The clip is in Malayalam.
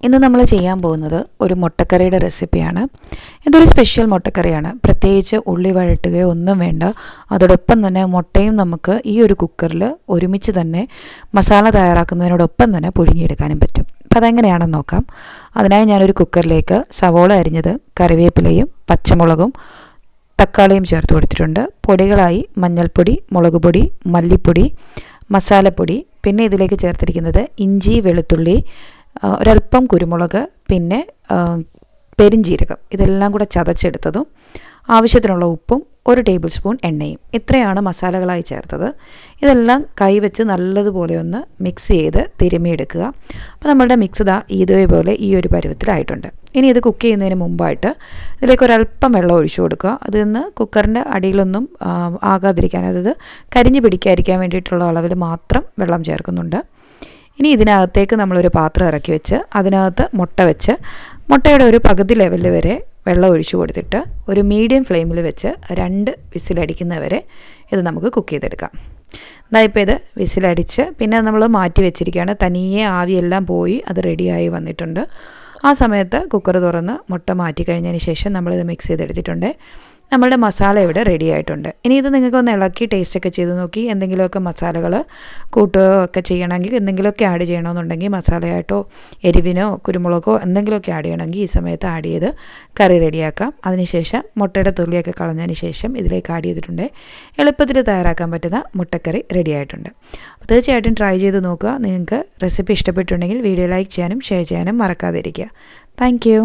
ഇന്ന് നമ്മൾ ചെയ്യാൻ പോകുന്നത് ഒരു മുട്ടക്കറിയുടെ റെസിപ്പിയാണ്. ഇതൊരു സ്പെഷ്യൽ മുട്ടക്കറിയാണ്. പ്രത്യേകിച്ച് ഉള്ളി വഴട്ടുകയോ ഒന്നും വേണ്ട. അതോടൊപ്പം തന്നെ മുട്ടയും നമുക്ക് ഈ ഒരു കുക്കറിൽ ഒരുമിച്ച് തന്നെ മസാല തയ്യാറാക്കുന്നതിനോടൊപ്പം തന്നെ പുഴുങ്ങിയെടുക്കാനും പറ്റും. അപ്പോൾ അതെങ്ങനെയാണെന്ന് നോക്കാം. അതിനായി ഞാനൊരു കുക്കറിലേക്ക് സവോള അരിഞ്ഞത്, കറിവേപ്പിലയും പച്ചമുളകും തക്കാളിയും ചേർത്ത് കൊടുത്തിട്ടുണ്ട്. പൊടികളായി മഞ്ഞൾപ്പൊടി, മുളക് പൊടി, മല്ലിപ്പൊടി, മസാലപ്പൊടി, പിന്നെ ഇതിലേക്ക് ചേർത്തിരിക്കുന്നത് ഇഞ്ചി, വെളുത്തുള്ളി, ഒരൽപ്പം കുരുമുളക്, പിന്നെ പെരിഞ്ജീരകം, ഇതെല്ലാം കൂടെ ചതച്ചെടുത്തതും ആവശ്യത്തിനുള്ള ഉപ്പും 1 ടേബിൾ സ്പൂൺ എണ്ണയും. ഇത്രയാണ് മസാലകളായി ചേർത്തത്. ഇതെല്ലാം കൈവച്ച് നല്ലതുപോലെ ഒന്ന് മിക്സ് ചെയ്ത് തിരുമിയെടുക്കുക. അപ്പോൾ നമ്മളുടെ മിക്സ് ഇതേപോലെ ഈ ഒരു പരുവത്തിലായിട്ടുണ്ട്. ഇനി ഇത് കുക്ക് ചെയ്യുന്നതിന് മുമ്പായിട്ട് ഇതിലേക്ക് ഒരല്പം വെള്ളം ഒഴിച്ചു കൊടുക്കുക. അതിൽ നിന്ന് കുക്കറിൻ്റെ അടിയിലൊന്നും ആകാതിരിക്കാൻ, അതായത് കരിഞ്ഞു പിടിക്കാതിരിക്കാൻ വേണ്ടിയിട്ടുള്ള അളവിൽ മാത്രം വെള്ളം ചേർക്കുന്നുണ്ട്. ഇനി ഇതിനകത്തേക്ക് നമ്മളൊരു പാത്രം ഇറക്കി വെച്ച് അതിനകത്ത് മുട്ട വെച്ച് മുട്ടയുടെ ഒരു പകുതി ലെവൽ വരെ വെള്ളം ഒഴിച്ചു കൊടുത്തിട്ട് ഒരു മീഡിയം ഫ്ലെയിമിൽ വെച്ച് 2 വിസിലടിക്കുന്നവരെ ഇത് നമുക്ക് കുക്ക് ചെയ്തെടുക്കാം. ഇപ്പോൾ ഇത് വിസിലടിച്ച് പിന്നെ നമ്മൾ മാറ്റി വെച്ചിരിക്കുകയാണ്. തനിയെ ആവിയെല്ലാം പോയി അത് റെഡിയായി വന്നിട്ടുണ്ട്. ആ സമയത്ത് കുക്കർ തുറന്ന് മുട്ട മാറ്റി കഴിഞ്ഞതിന് ശേഷം നമ്മളിത് മിക്സ് ചെയ്തെടുത്തിട്ടുണ്ട്. നമ്മളുടെ മസാല ഇവിടെ റെഡി ആയിട്ടുണ്ട്. ഇനി ഇത് നിങ്ങൾക്കൊന്ന് ഇളക്കി ടേസ്റ്റൊക്കെ ചെയ്ത് നോക്കി എന്തെങ്കിലുമൊക്കെ മസാലകൾ കൂട്ടുകയോ ഒക്കെ ചെയ്യണമെങ്കിൽ, എന്തെങ്കിലുമൊക്കെ ആഡ് ചെയ്യണമെന്നുണ്ടെങ്കിൽ മസാലയായിട്ടോ എരിവിനോ കുരുമുളകോ എന്തെങ്കിലുമൊക്കെ ആഡ് ചെയ്യണമെങ്കിൽ ഈ സമയത്ത് ആഡ് ചെയ്ത് കറി റെഡിയാക്കാം. അതിനുശേഷം മുട്ടയുടെ തൊലിയൊക്കെ കളഞ്ഞതിന് ശേഷം ഇതിലേക്ക് ആഡ് ചെയ്തിട്ടുണ്ട്. എളുപ്പത്തിൽ തയ്യാറാക്കാൻ പറ്റുന്ന മുട്ടക്കറി റെഡി ആയിട്ടുണ്ട്. അപ്പോൾ തീർച്ചയായിട്ടും ട്രൈ ചെയ്ത് നോക്കുക. നിങ്ങൾക്ക് റെസിപ്പി ഇഷ്ടപ്പെട്ടിട്ടുണ്ടെങ്കിൽ വീഡിയോ ലൈക്ക് ചെയ്യാനും ഷെയർ ചെയ്യാനും മറക്കാതിരിക്കുക. Thank you.